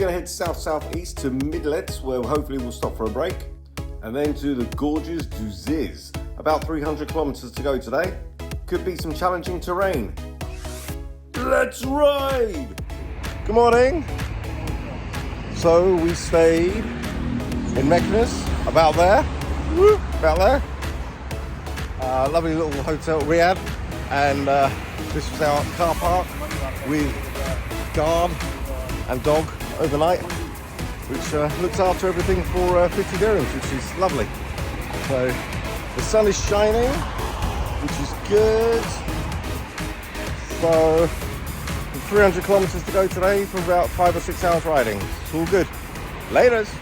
going to head south-southeast to Midelt, where hopefully we'll stop for a break, and then to the Gorges du Ziz. About 300 kilometers to go today. Could be some challenging terrain. Let's ride! Good morning. So we stayed in Meknes, about there. Woo, about there. Lovely little hotel, Riyadh, and this was our car park with guard and dog overnight, which looks after everything for 50 dirhams, which is lovely. So the sun is shining, which is good. So 300 kilometers to go today for about 5 or 6 hours riding. It's all good. Laters.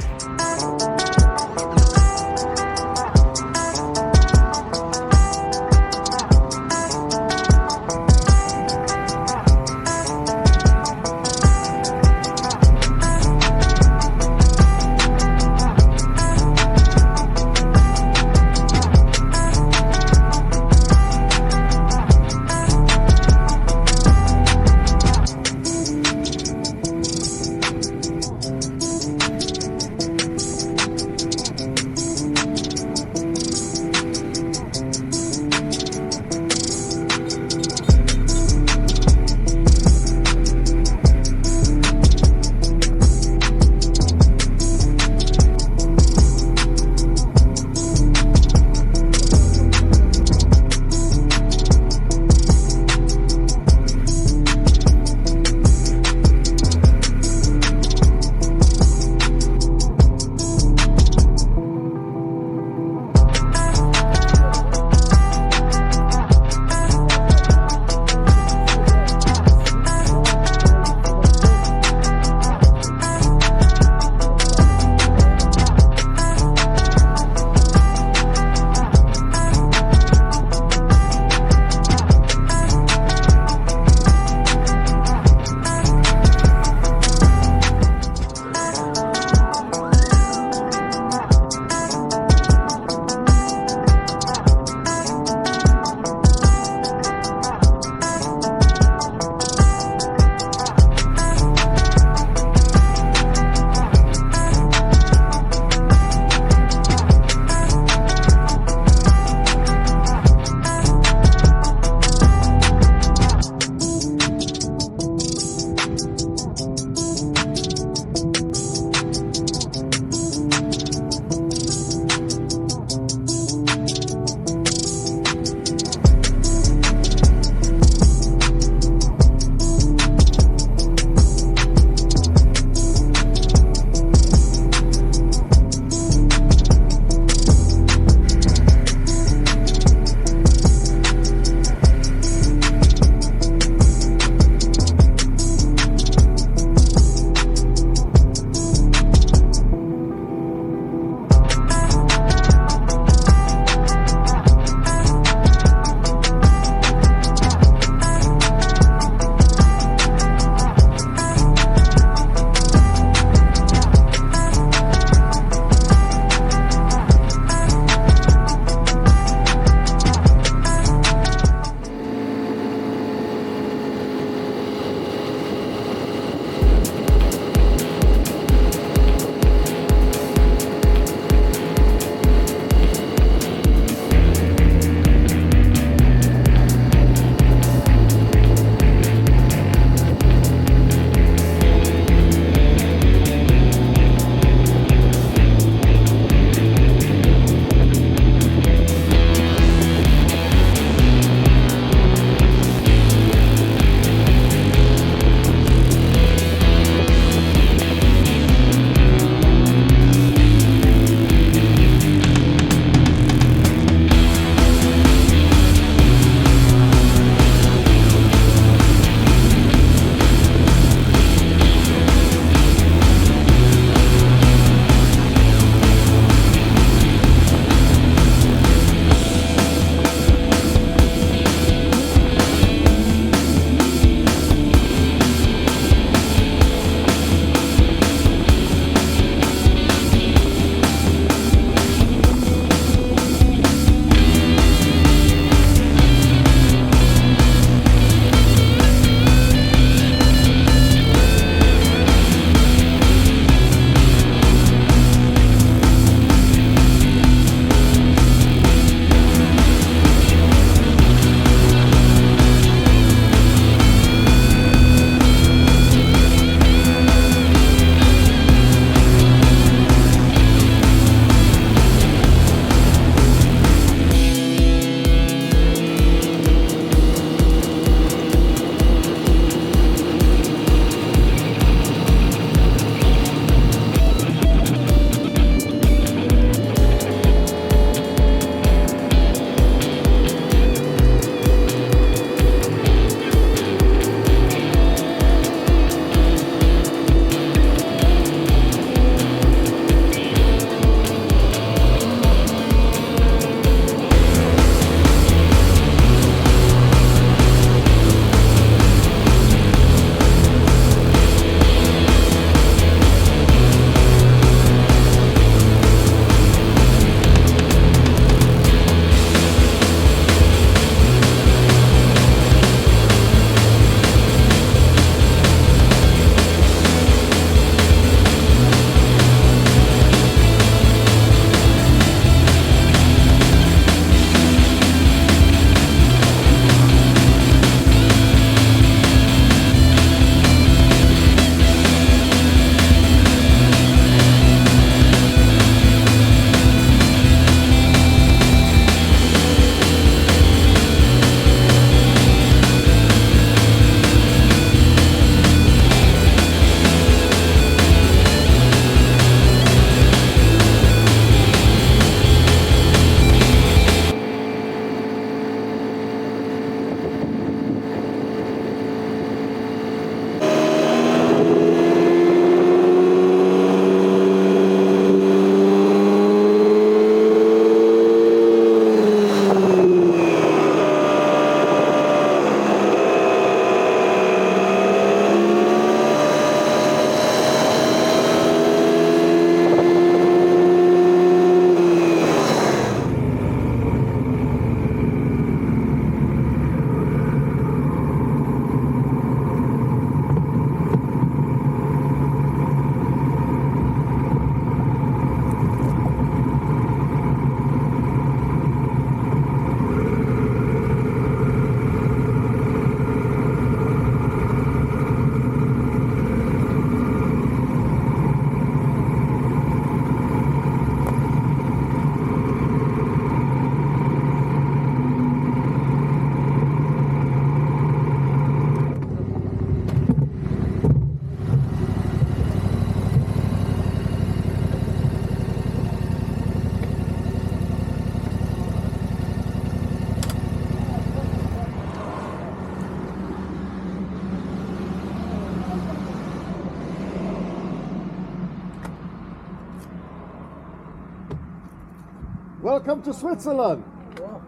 Welcome to Switzerland. Oh,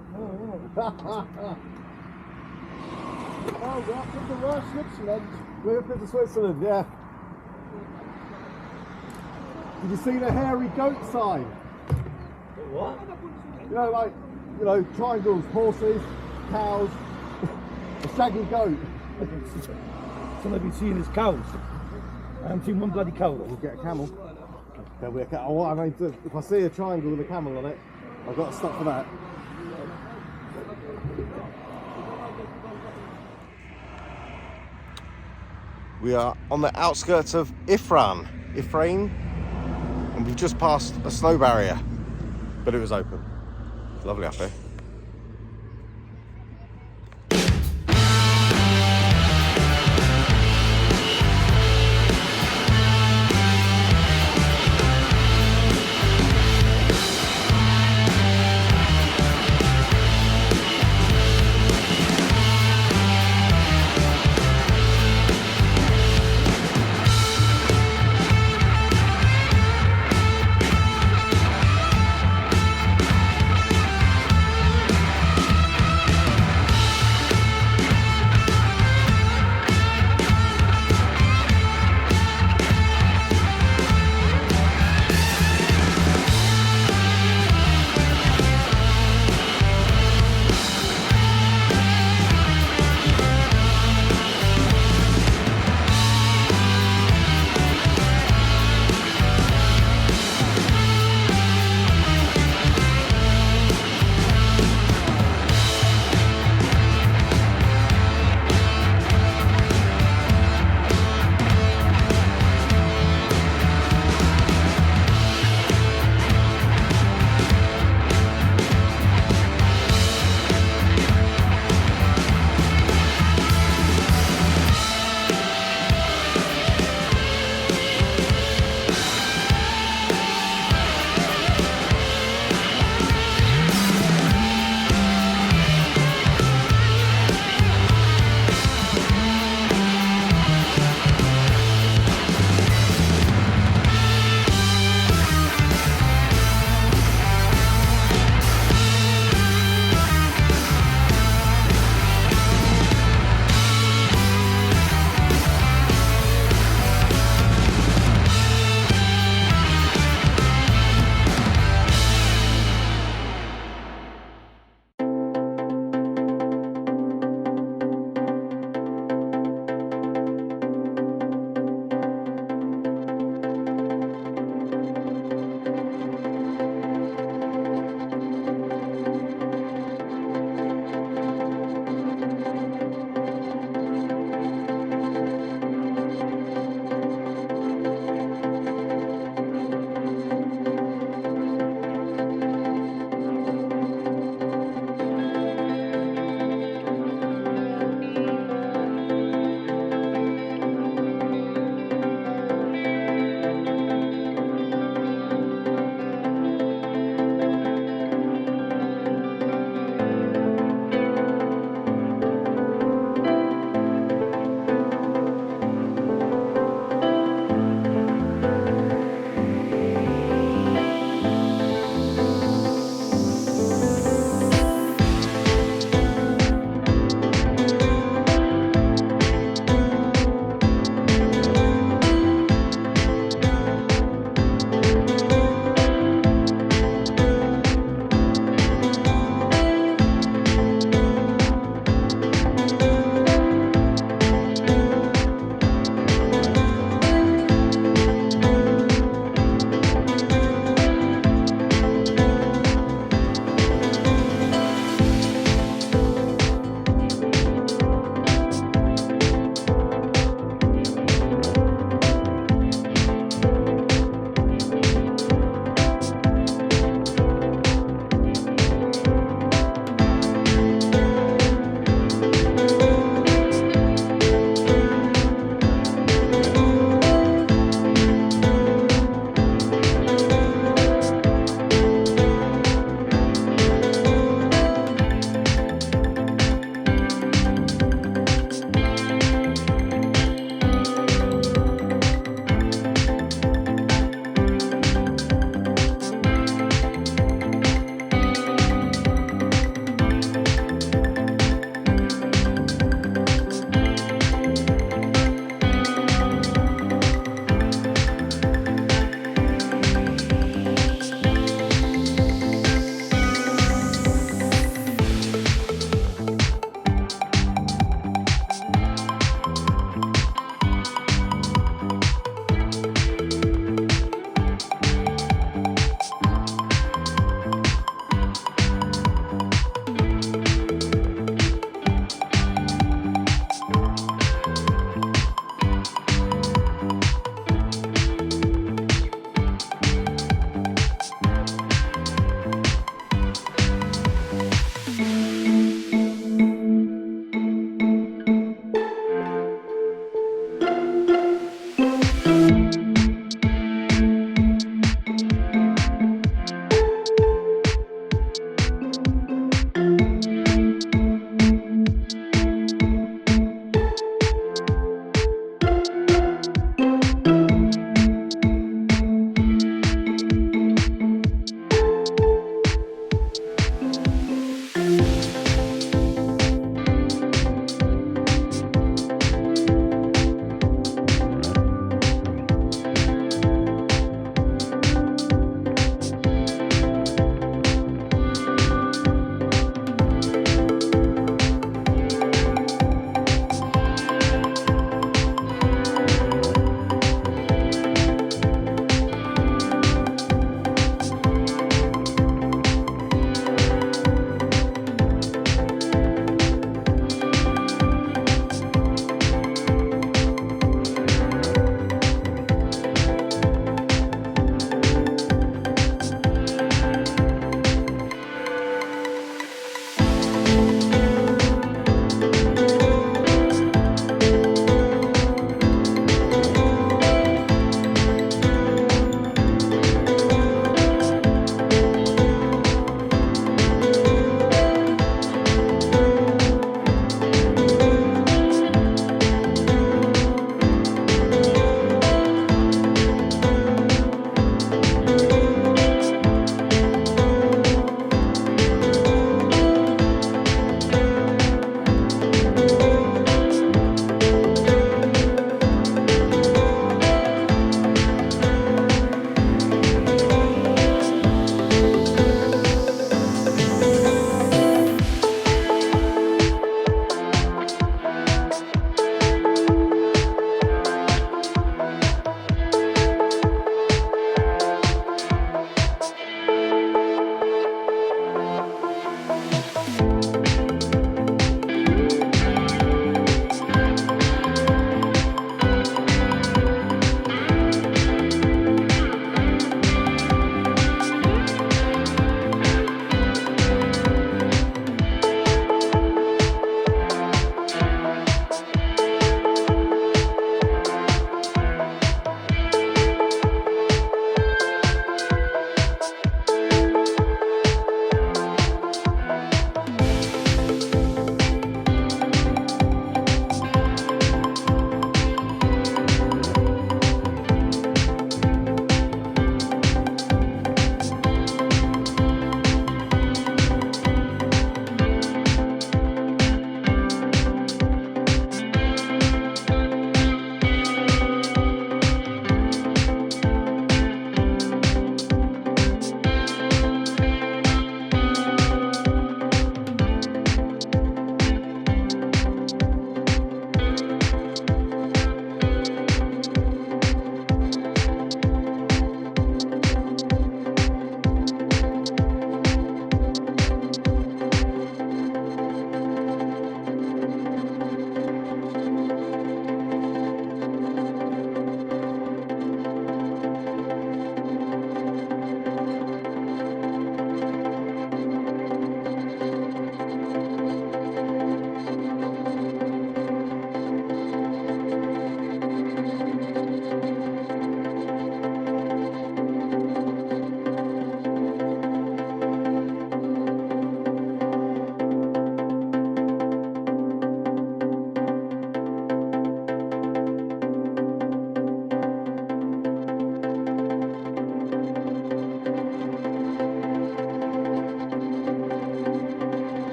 welcome to Switzerland. Welcome to Switzerland, yeah. Did you see the hairy goat sign? What? You know, triangles, horses, cows, a shaggy goat. Some I've been seeing is cows. I haven't seen one bloody cow. We'll get a camel. There'll be a camel. I mean, if I see a triangle with a camel on it, I've got to stop for that. We are on the outskirts of Ifrane, and we've just passed a snow barrier, but it was open. It's lovely up here.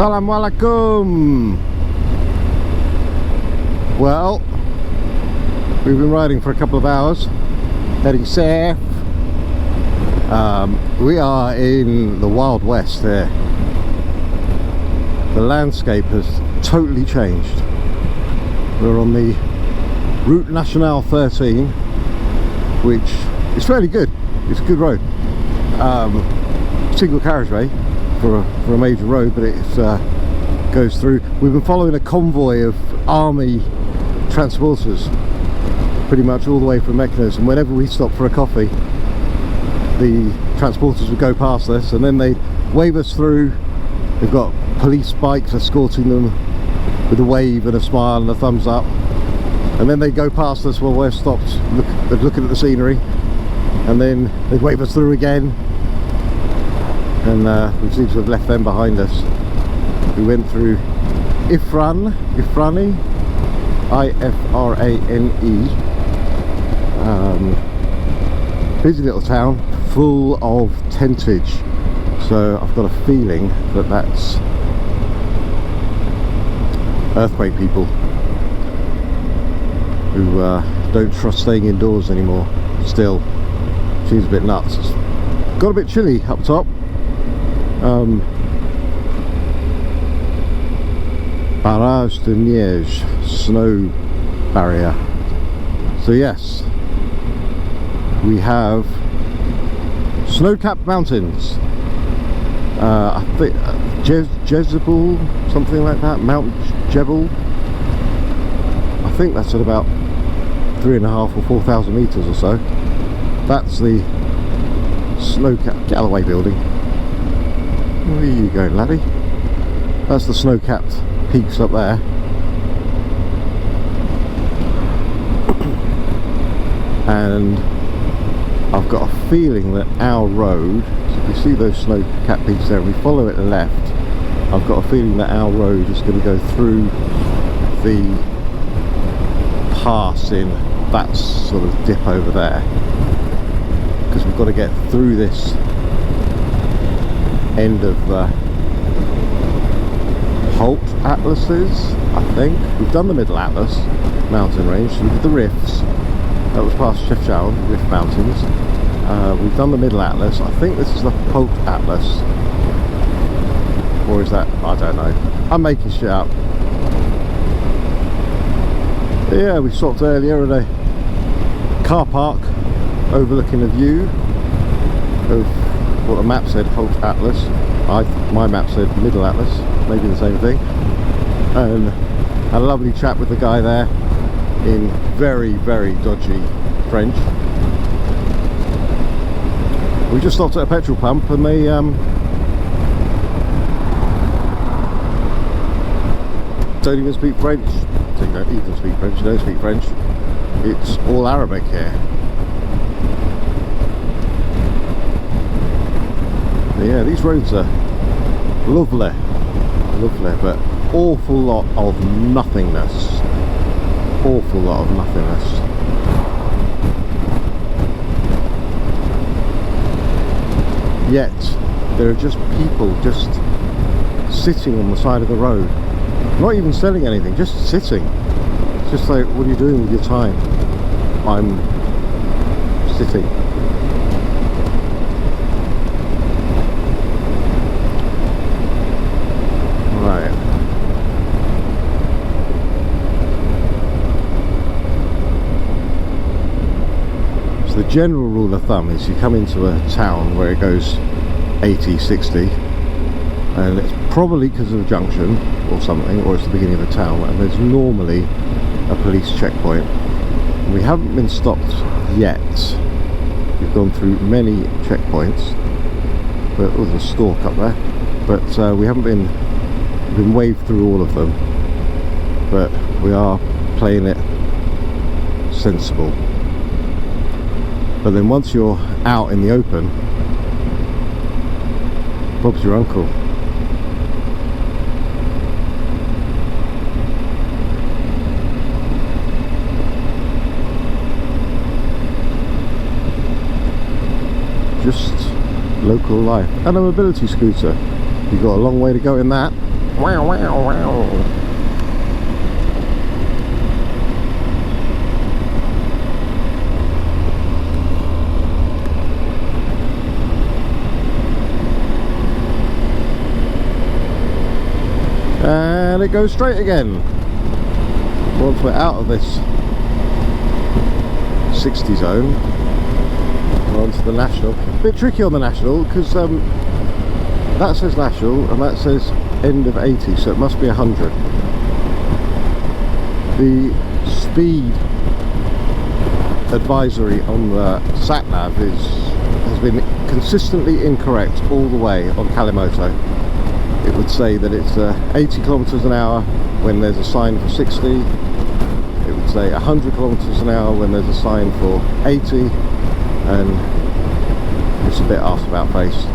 Assalamu alaikum. Well, we've been riding for a couple of hours, heading south. We are in the Wild West here. The landscape has totally changed. We're on the Route Nationale 13, which is fairly good. It's a good road. Single carriageway for a major road, but it goes through. We've been following a convoy of army transporters pretty much all the way from Meknes, and whenever we stopped for a coffee, the transporters would go past us and then they'd wave us through. They've got police bikes escorting them with a wave and a smile and a thumbs up, and then they'd go past us while we're stopped looking at the scenery, and then they'd wave us through again, and we seem to have left them behind us. We went through Ifrane, I-F-R-A-N-E, busy little town full of tentage, so I've got a feeling that that's earthquake people who don't trust staying indoors anymore. Still seems a bit nuts. It's got a bit chilly up top. Barrage de Neige, snow barrier. So yes, we have snow-capped mountains. I think Jezebel, something like that, Mount Jebel. I think that's at about 3,500 or 4,000 meters or so. That's the snow-capped Galloway building. Where are you going, laddie? That's the snow-capped peaks up there. And I've got a feeling that our road, so you see those snow-capped peaks there, and we follow it left, I've got a feeling that our road is going to go through the pass in that sort of dip over there, because we've got to get through this end of the Holt Atlases, I think. We've done the Middle Atlas mountain range, so we did the Rifts. That was past Chefchaouen, Rift Mountains. We've done the Middle Atlas. I think this is the Holt Atlas. Or is that? I don't know. I'm making shit up. But yeah, we stopped earlier at a car park overlooking a view of what the map said, Holt Atlas. My map said Middle Atlas, maybe the same thing. And had a lovely chat with the guy there in very, very dodgy French. We just stopped at a petrol pump, and they don't even speak French. So you don't even speak French, you don't speak French. It's all Arabic here. But yeah, these roads are lovely, but awful lot of nothingness. Awful lot of nothingness. Yet there are just people just sitting on the side of the road, not even selling anything, just sitting. It's just like, what are you doing with your time? I'm sitting. Right. So the general rule of thumb is you come into a town where it goes 80, 60, and it's probably because of a junction or something, or it's the beginning of a town, and there's normally a police checkpoint. We haven't been stopped yet. We've gone through many checkpoints, but oh, there's a stalk up there. But we haven't been waved through all of them. But we are playing it sensible. But then once you're out in the open, Bob's your uncle. Just local life. And a mobility scooter. You've got a long way to go in that. Wow, wow, wow. And it goes straight again once we're out of this 60 zone onto the national. A bit tricky on the national because that says national and that says end of 80, so it must be 100. The speed advisory on the sat nav has been consistently incorrect all the way on Kalimoto. It would say that it's 80 kilometers an hour when there's a sign for 60. It would say 100 kilometers an hour when there's a sign for 80, and it's a bit arse about face.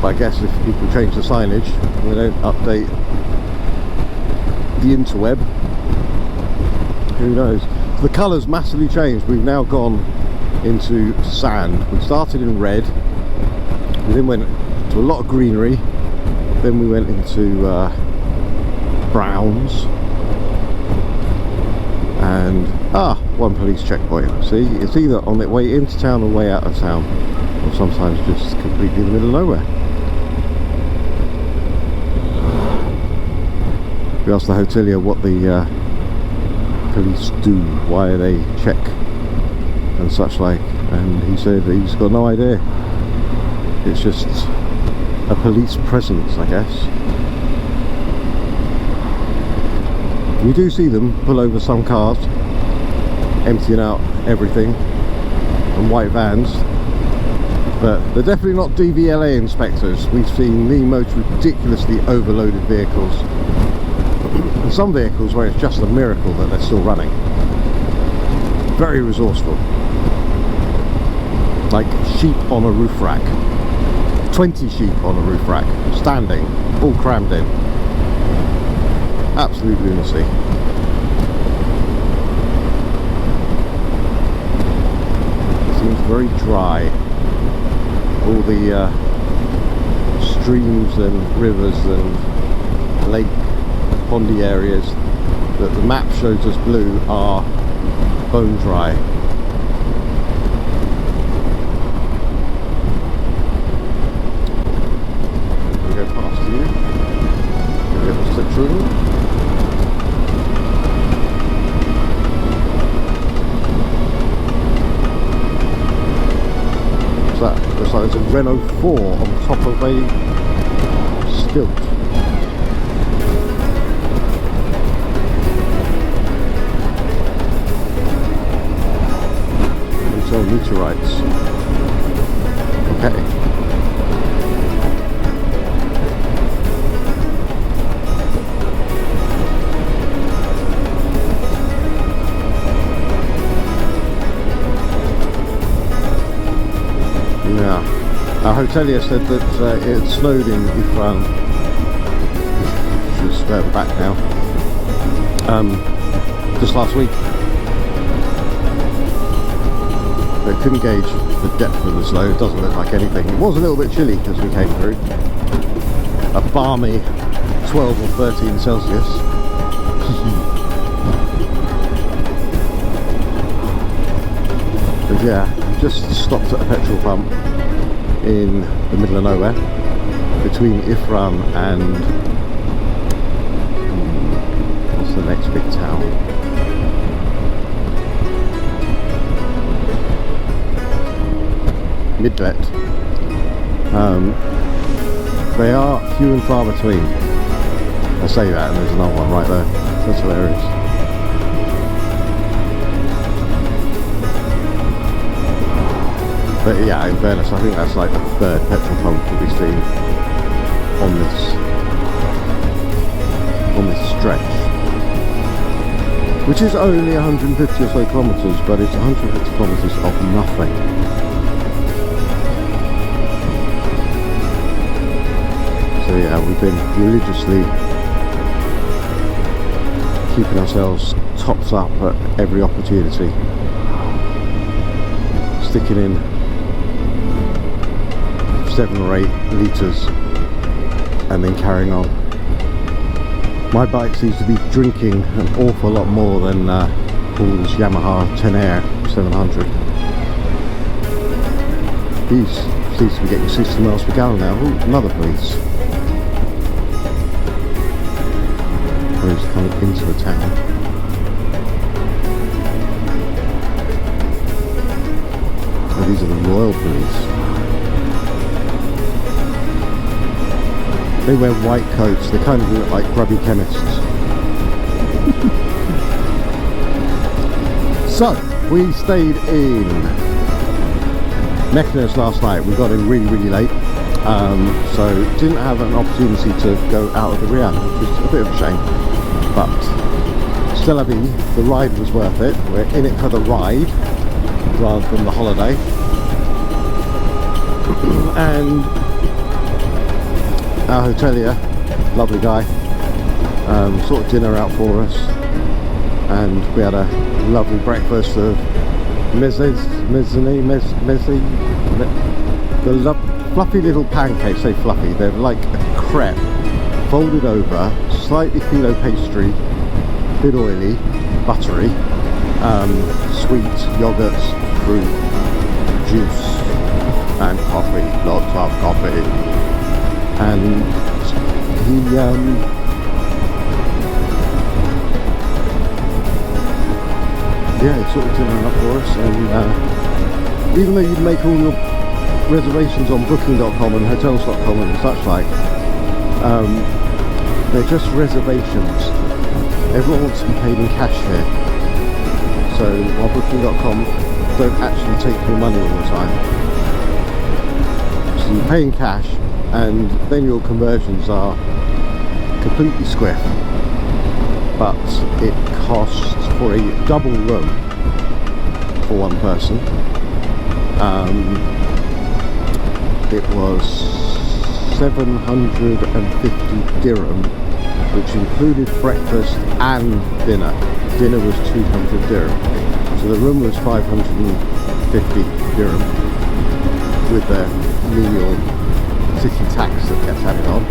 But I guess if people change the signage and they don't update the interweb, who knows. The colours massively changed. We've now gone into sand. We started in red, we then went to a lot of greenery, then we went into browns, and one police checkpoint. See, it's either on the way into town or way out of town, or sometimes just completely in the middle of nowhere. We asked the hotelier what the police do, why they check and such like, and he said he's got no idea. It's just a police presence, I guess. We do see them pull over some cars, emptying out everything, and white vans, but they're definitely not DVLA inspectors. We've seen the most ridiculously overloaded vehicles, and some vehicles where it's just a miracle that they're still running. Very resourceful. Like sheep on a roof rack. 20 sheep on a roof rack, standing, all crammed in. Absolute lunacy. It seems very dry. All the streams and rivers and lake pondy areas that the map shows us blue are bone dry. Looks like there's a Renault 4 on top of a stilt. These are meteorites. Okay. Our hotelier said that it snowed in Ifran, which is further back now, just last week. But couldn't gauge the depth of the snow. It doesn't look like anything. It was a little bit chilly as we came through. A balmy 12 or 13 Celsius. But yeah, just stopped at a petrol pump in the middle of nowhere between Ifran and what's the next big town? Midelt. They are few and far between. I say that and there's another one right there. That's hilarious. But yeah, in fairness, I think that's like the third petrol pump to be seen on this stretch, which is only 150 or so kilometres, but it's 150 kilometres of nothing. So yeah, we've been religiously keeping ourselves topped up at every opportunity, sticking in 7 or 8 litres and then carrying on. My bike seems to be drinking an awful lot more than Paul's Yamaha 10 Air 700. He seems to be getting 60 miles per gallon now. Ooh, another police. He's coming into the town. Oh, these are the Royal Police. They wear white coats. They kind of look like grubby chemists. So, we stayed in Meknes last night. We got in really, really late. So didn't have an opportunity to go out of the Riyadh, which was a bit of a shame. But still, the ride was worth it. We're in it for the ride rather than the holiday. And our hotelier, lovely guy, sorted dinner out for us, and we had a lovely breakfast of the fluffy little pancakes. Say fluffy, they're like a crepe folded over, slightly phyllo pastry, bit oily, buttery, sweet yogurts, fruit, juice and coffee, lots of coffee. And he sorted dinner out for us, and even though you make all your reservations on booking.com and hotels.com and such like, they're just reservations. Everyone wants to be paid in cash here, so while booking.com don't actually take your money all the time, so you pay in cash, and then your conversions are completely squiff. But it costs for a double room for one person, it was 750 dirham, which included breakfast and dinner. Dinner was 200 dirham, so the room was 550 dirham with the menial city tax that gets added on.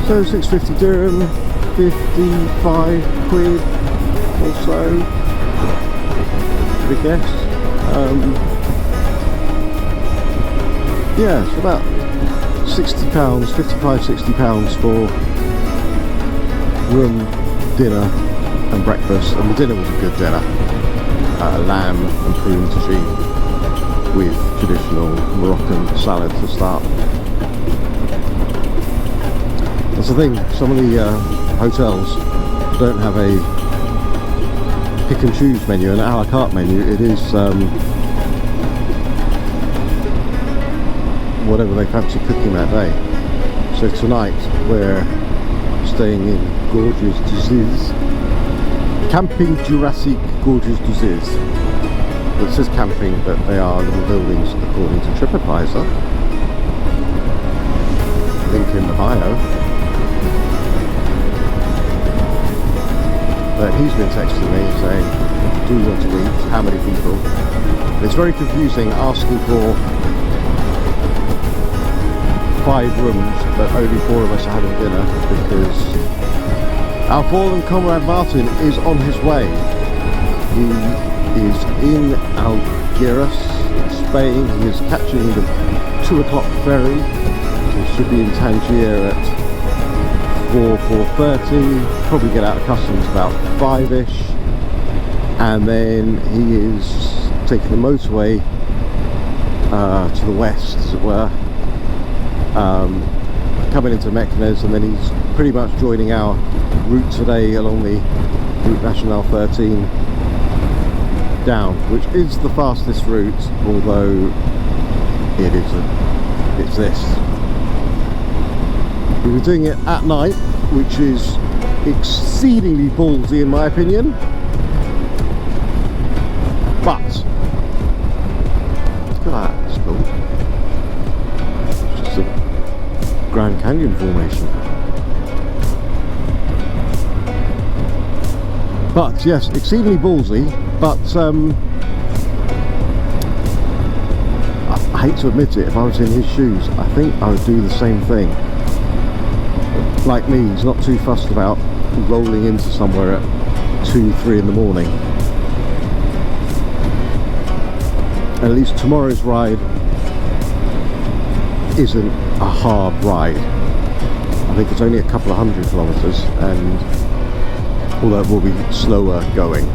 So 650 dirham, 55 quid or so, I guess. Yeah, it's about £60, 55, £60 for room, dinner and breakfast, and the dinner was a good dinner. Lamb and prune tagine with traditional Moroccan salad to start. That's the thing, some of the hotels don't have a pick and choose menu, an a la carte menu. It is whatever they fancy cooking that day. So tonight we're staying in Gorges du Ziz, camping Jurassique Gorges du Ziz. It says camping, but they are little buildings according to TripAdvisor. Link in the bio. But he's been texting me saying, do you want to eat? How many people? It's very confusing asking for 5 rooms, but only 4 of us are having dinner, because our fallen comrade Martin is on his way. He is in Algeciras, Spain. He is catching the 2 o'clock ferry. He should be in Tangier at 4:30. Probably get out of customs about 5ish, and then he is taking the motorway to the west, as it were, coming into Meknes, and then he's pretty much joining our route today along the Route National 13 down, which is the fastest route, although it isn't. It's this. We were doing it at night, which is exceedingly ballsy in my opinion, but look at that, it's cool. It's just a Grand Canyon formation. But yes, exceedingly ballsy, but I hate to admit it, if I was in his shoes, I think I would do the same thing. like me, he's not too fussed about rolling into somewhere at 2, 3 in the morning. At least tomorrow's ride isn't a hard ride. I think it's only a couple of 100 kilometers, and although it will be slower going.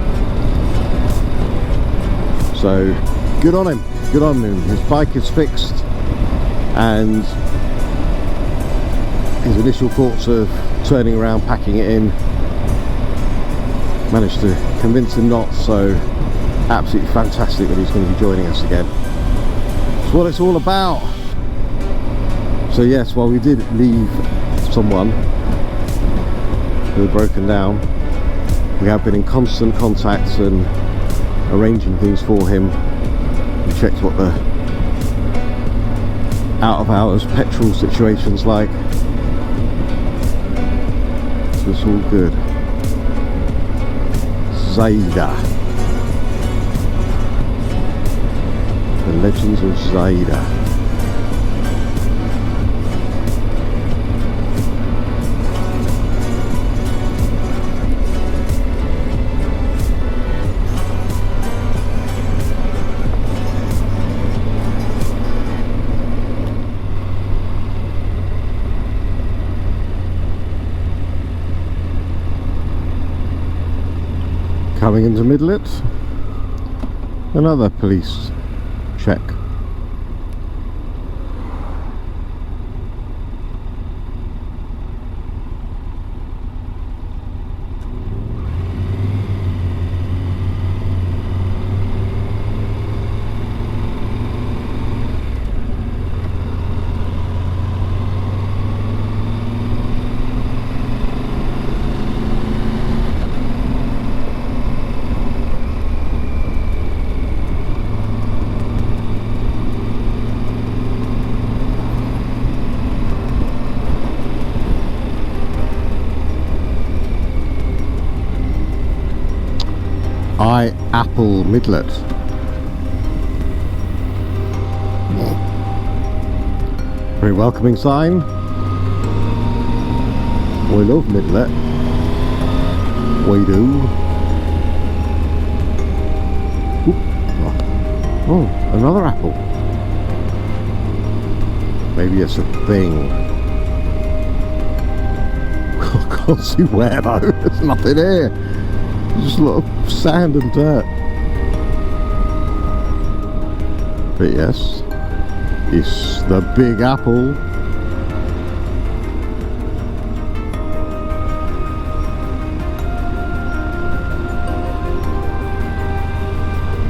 So good on him, good on him. His bike is fixed, and his initial thoughts of turning around, packing it in, managed to convince him not, so absolutely fantastic that he's going to be joining us again. It's what it's all about. So yes, while we did leave someone who had broken down, we have been in constant contact and arranging things for him. We checked what the out of hours petrol situation's like, so it's all good. Zaida, the legends of Zaida. Coming into Midelt, another police check. Apple Midelt. Very welcoming sign. We love Midelt. We do. Oop. Oh, another apple. Maybe it's a thing. I can't see where though. There's nothing here. Just a lot of sand and dirt. But yes, it's the Big Apple.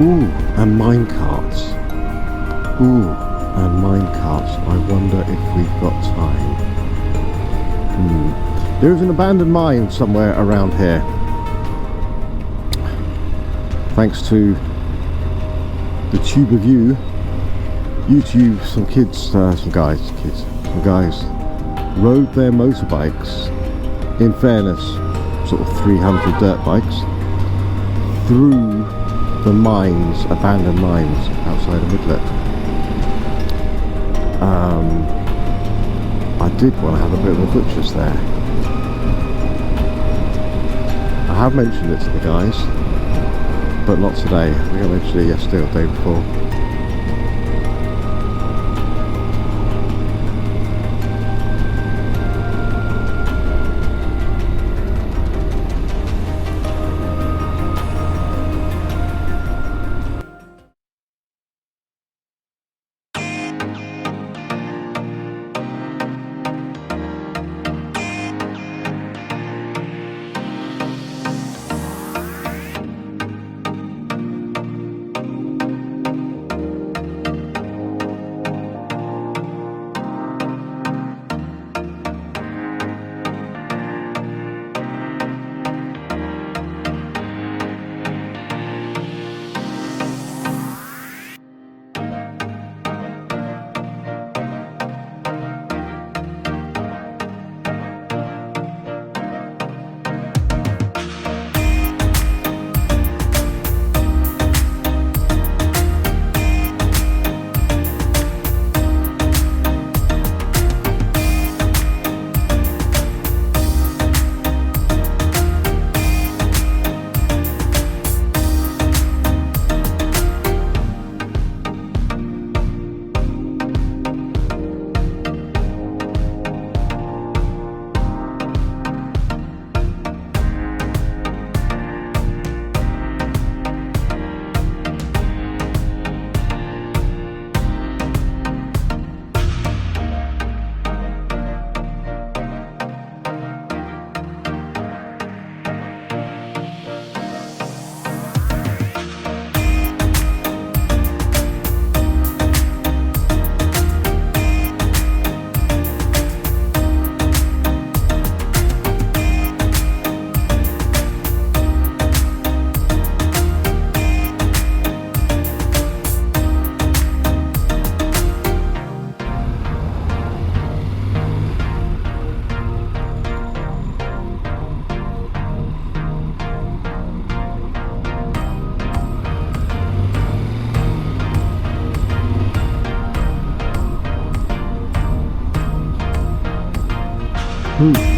Ooh, and mine carts. Ooh, and mine carts. I wonder if we've got time. There is an abandoned mine somewhere around here. Thanks to the Tube of You, YouTube, some guys rode their motorbikes, in fairness, sort of 300 dirt bikes, through the mines, abandoned mines outside of Midelt. I did want to have a bit of a butcher's there. I have mentioned it to the guys, but not today. I think I mentioned it yesterday or the day before.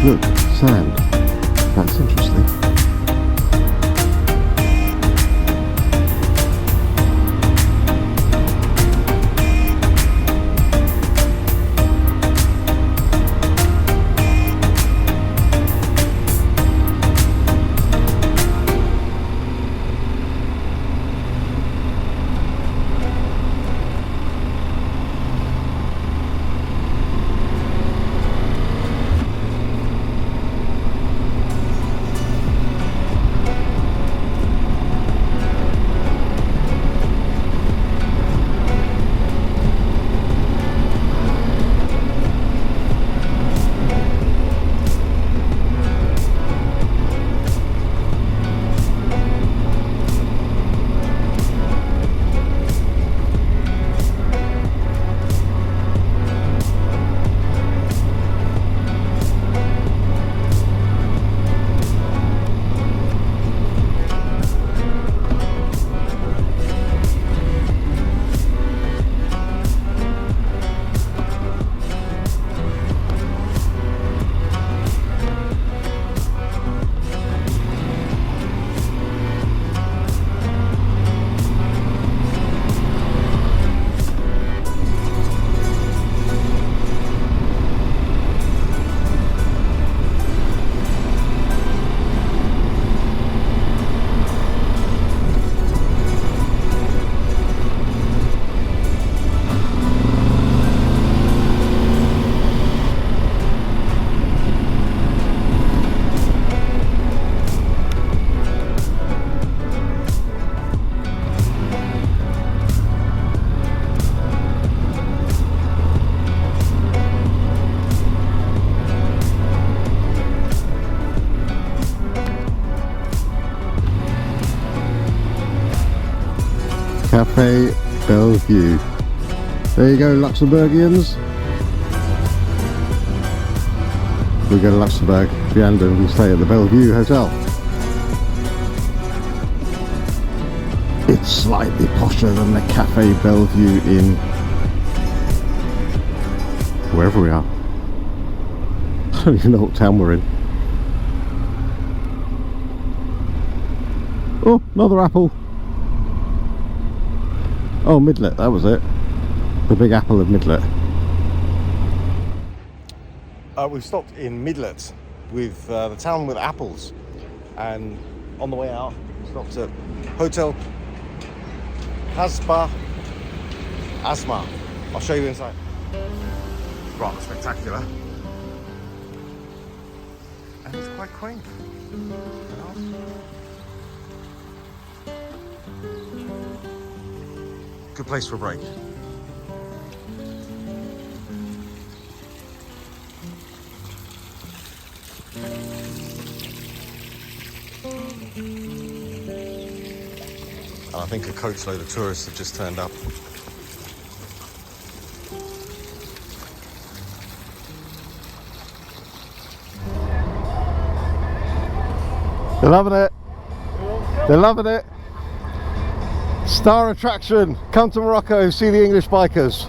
Look, sand. That's interesting. Cafe Bellevue. There you go, Luxembourgians. We go to Luxembourg, Vianda, we stay at the Bellevue Hotel. It's slightly posher than the Cafe Bellevue in wherever we are. I don't even know what town we're in. Oh, another apple. Oh, Midelt, that was it. The big apple of Midelt. We've stopped in Midelt, with the town with apples, and on the way out we stopped at Hotel KasbahHotel. I'll show you inside. Rather spectacular, and it's quite quaint. Good place for a break. And I think a coachload of tourists have just turned up. They're loving it. They're loving it. Star attraction. Come to Morocco, see the English bikers.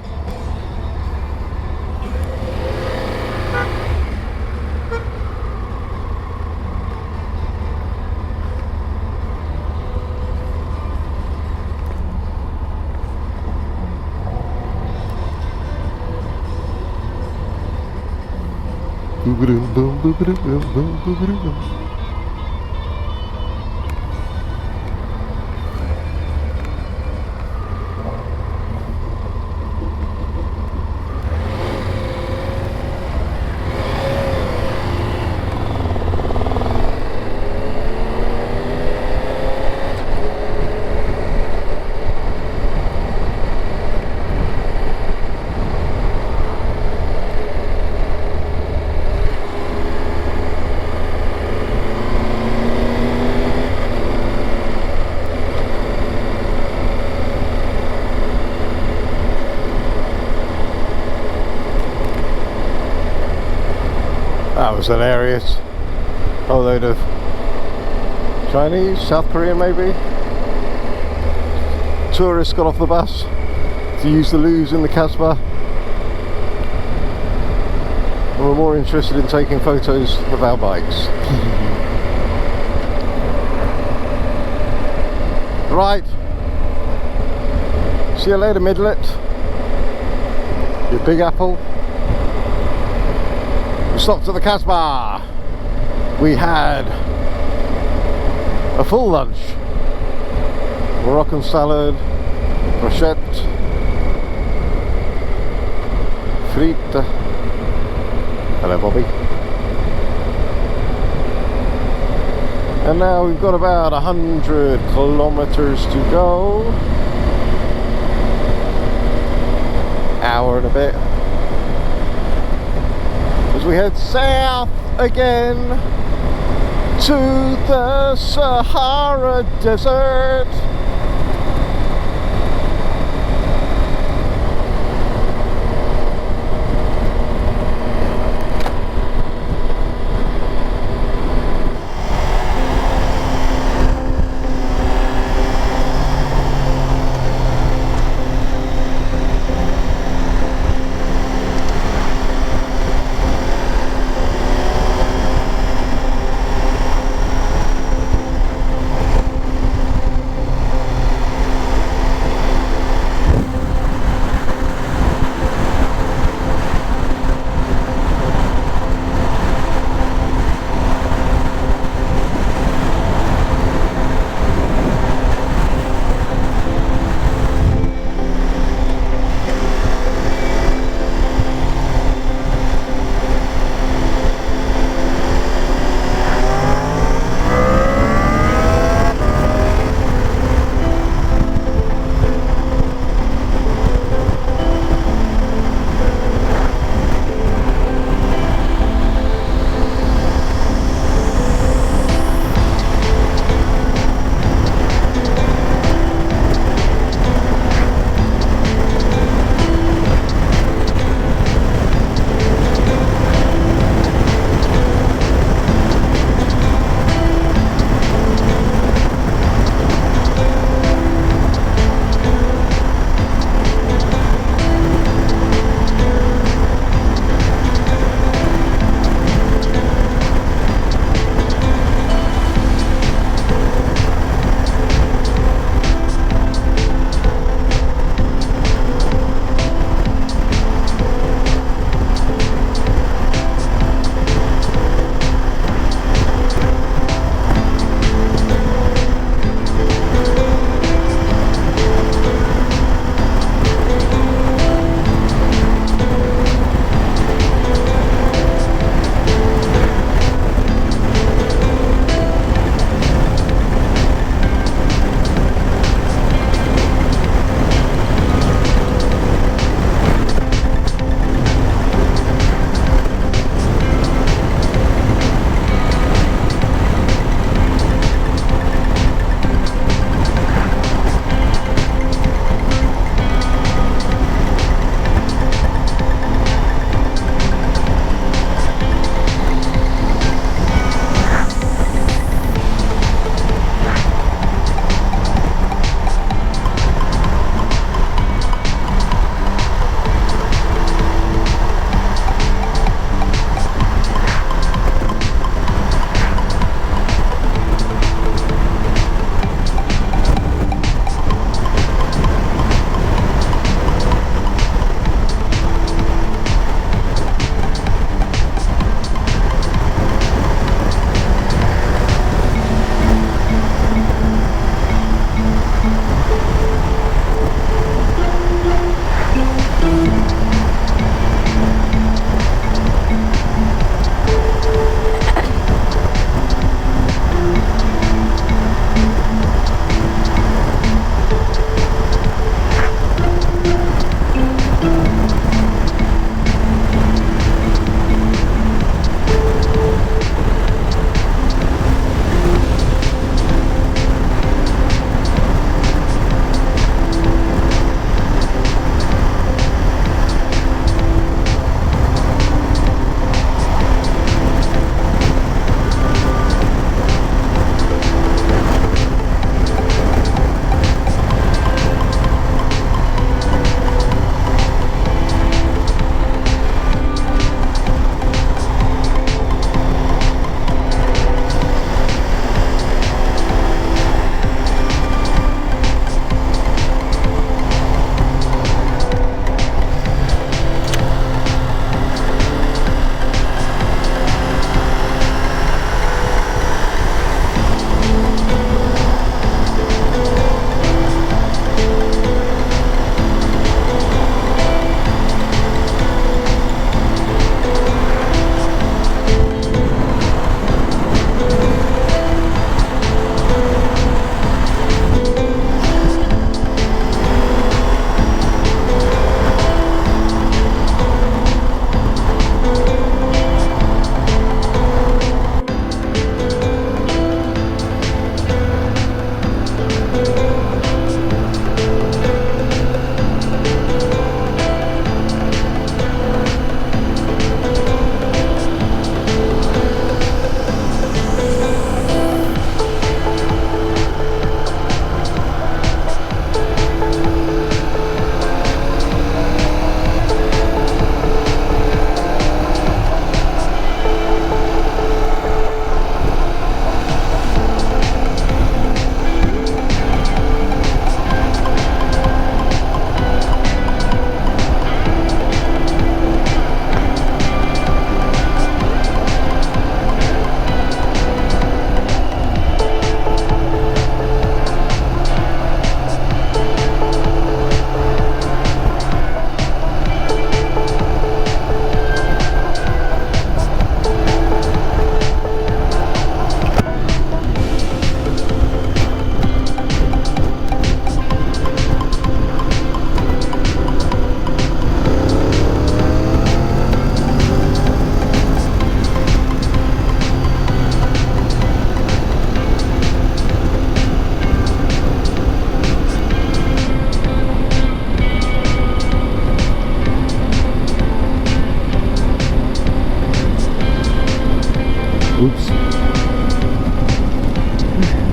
That was hilarious. A whole load of Chinese, South Korean maybe. Tourists got off the bus to use the loos in the Kasbah. and we're more interested in taking photos of our bikes. Right, see you later, Midelt, your Big Apple. We stopped at the Kasbah. We had a full lunch, Moroccan salad, brochette, frites. Hello, Bobby. And now we've got about 100 kilometers to go. Hour and a bit. As we head south again to the Sahara Desert.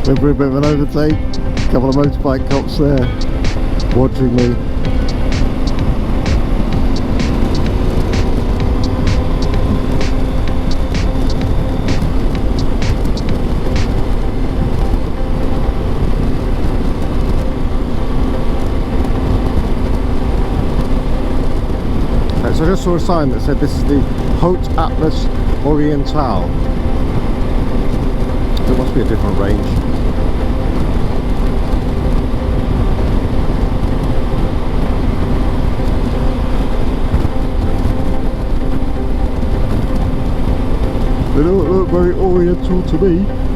Went for a bit of an overtake. A couple of motorbike cops there watching me. So I just saw a sign that said this is the Haute Atlas Orientale. There must be a different range. They don't look very oriental to me.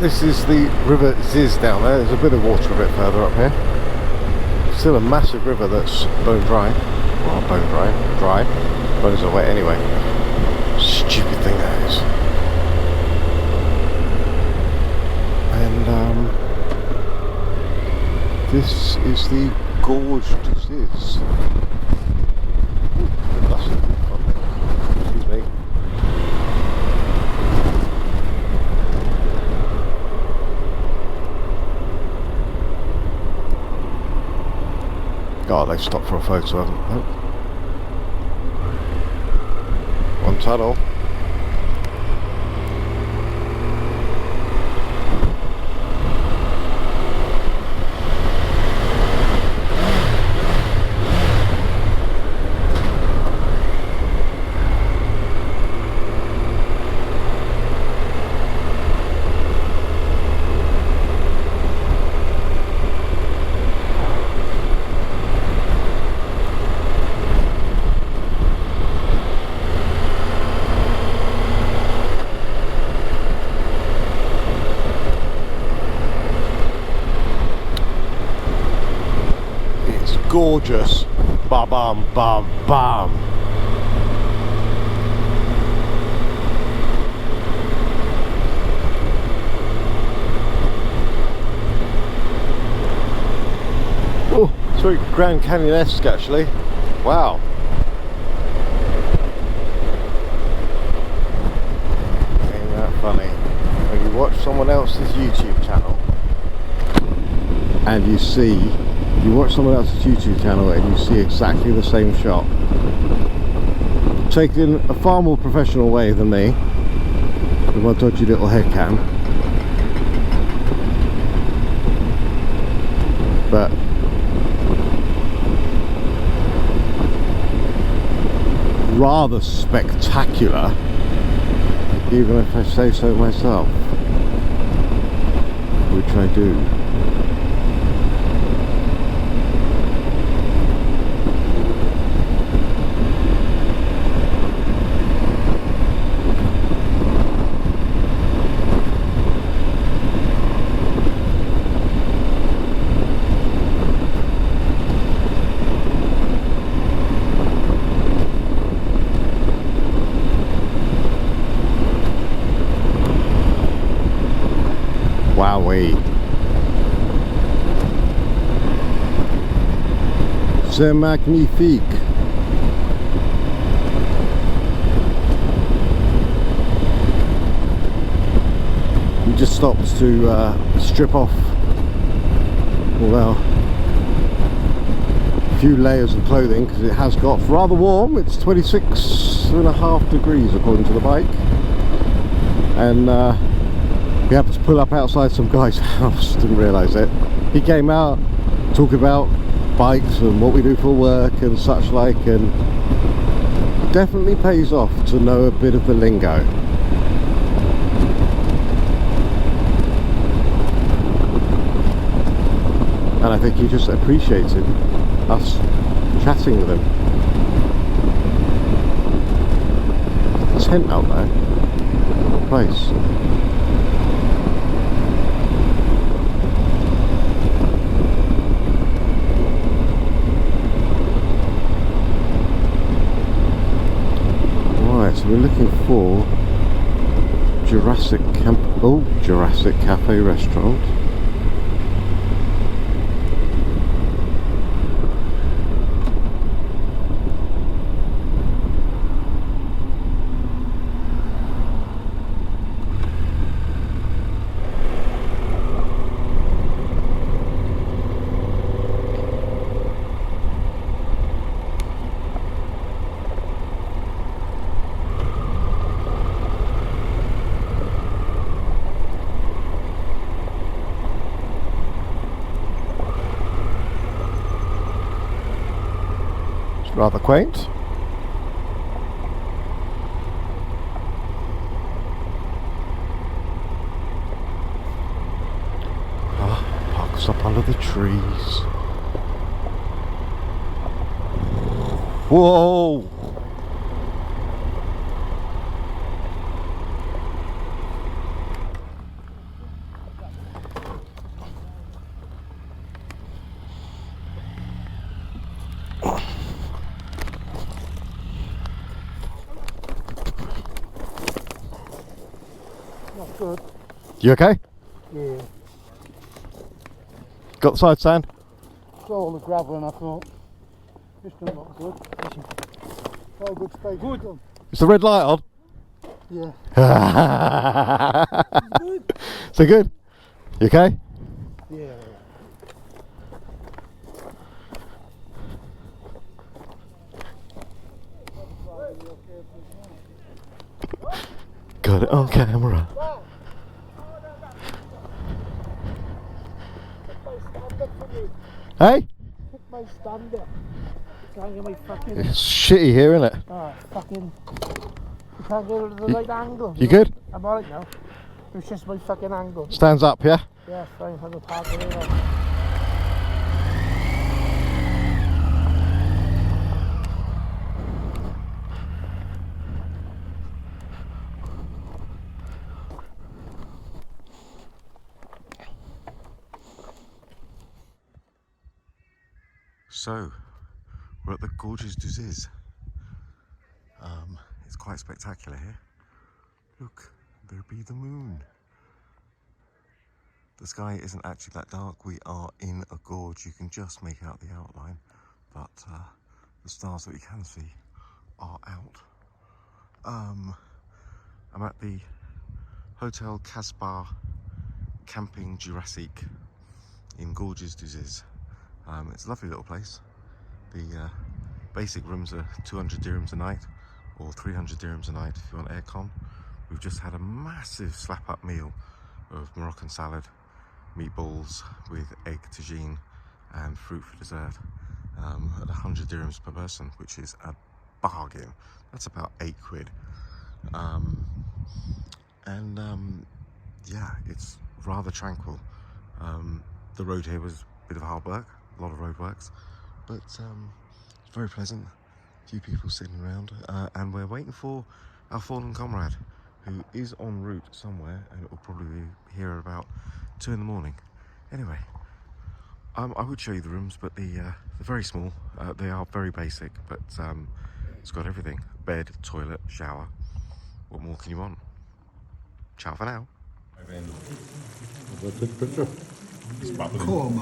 this is the River Ziz down there. There's a bit of water a bit further up here. Still a massive river that's bone dry. Well, not bone dry, dry. Bones are wet anyway. Stupid thing that is. And this is the Gorges du Ziz. Excuse me. God, they've stopped for a photo, haven't they? One tunnel. Gorgeous. Bam, bam, bam, bam. Oh, it's very Grand Canyon-esque actually. Wow. Ain't that funny? When you watch someone else's YouTube channel and you see you watch someone else's YouTube channel and you see exactly the same shot, taken in a far more professional way than me with my dodgy little head cam, but rather spectacular, even if I say so myself, which I do. Wowee. C'est magnifique. We just stopped to strip off, well, a few layers of clothing because it has got rather warm. It's 26.5 degrees according to the bike, and we happened to pull up outside some guy's house, didn't realise it. He came out talking about bikes and what we do for work and such like, and definitely pays off to know a bit of the lingo. And I think he just appreciated us chatting with him. Tent out there, what a place. So we're looking for Jurassic Cafe Restaurant. Rather quaint. Parks up under the trees. Whoa! good. You okay? Yeah. Got the side stand? It's all the gravel and I thought, this doesn't look good. Quite a good space. Good. Is the red light on? Yeah. So good? You okay? Yeah. Got it on camera. Hey? Pick my stand up. Can't get my fucking. It's shitty here, isn't it? Oh, fucking. You can't get it at the right angle. You good? I'm alright now. It's just my fucking angle. Stands up, yeah? Yeah, it's fine. I'm gonna park it here. So, we're at the Gorges du Ziz. It's quite spectacular here. Look, there be the moon. The sky isn't actually that dark. We are in a gorge. You can just make out the outline, but the stars that we can see are out. I'm at the Hotel Kasbah Camping Jurassique in Gorges du Ziz. It's a lovely little place. The basic rooms are 200 dirhams a night, or 300 dirhams a night if you want aircon. We've just had a massive slap-up meal of Moroccan salad, meatballs with egg tagine and fruit for dessert at 100 dirhams per person, which is a bargain. That's about 8 quid. Yeah, it's rather tranquil. The road here was a bit of hard work, a lot of roadworks, but it's very pleasant. A few people sitting around, and we're waiting for our fallen comrade, who is en route somewhere, and it will probably be here at about 2 in the morning. Anyway, I would show you the rooms, but they're very small. They are very basic, but it's got everything: bed, toilet, shower. What more can you want? Ciao for now. Come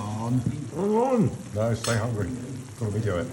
on. No, stay hungry. Got to video it.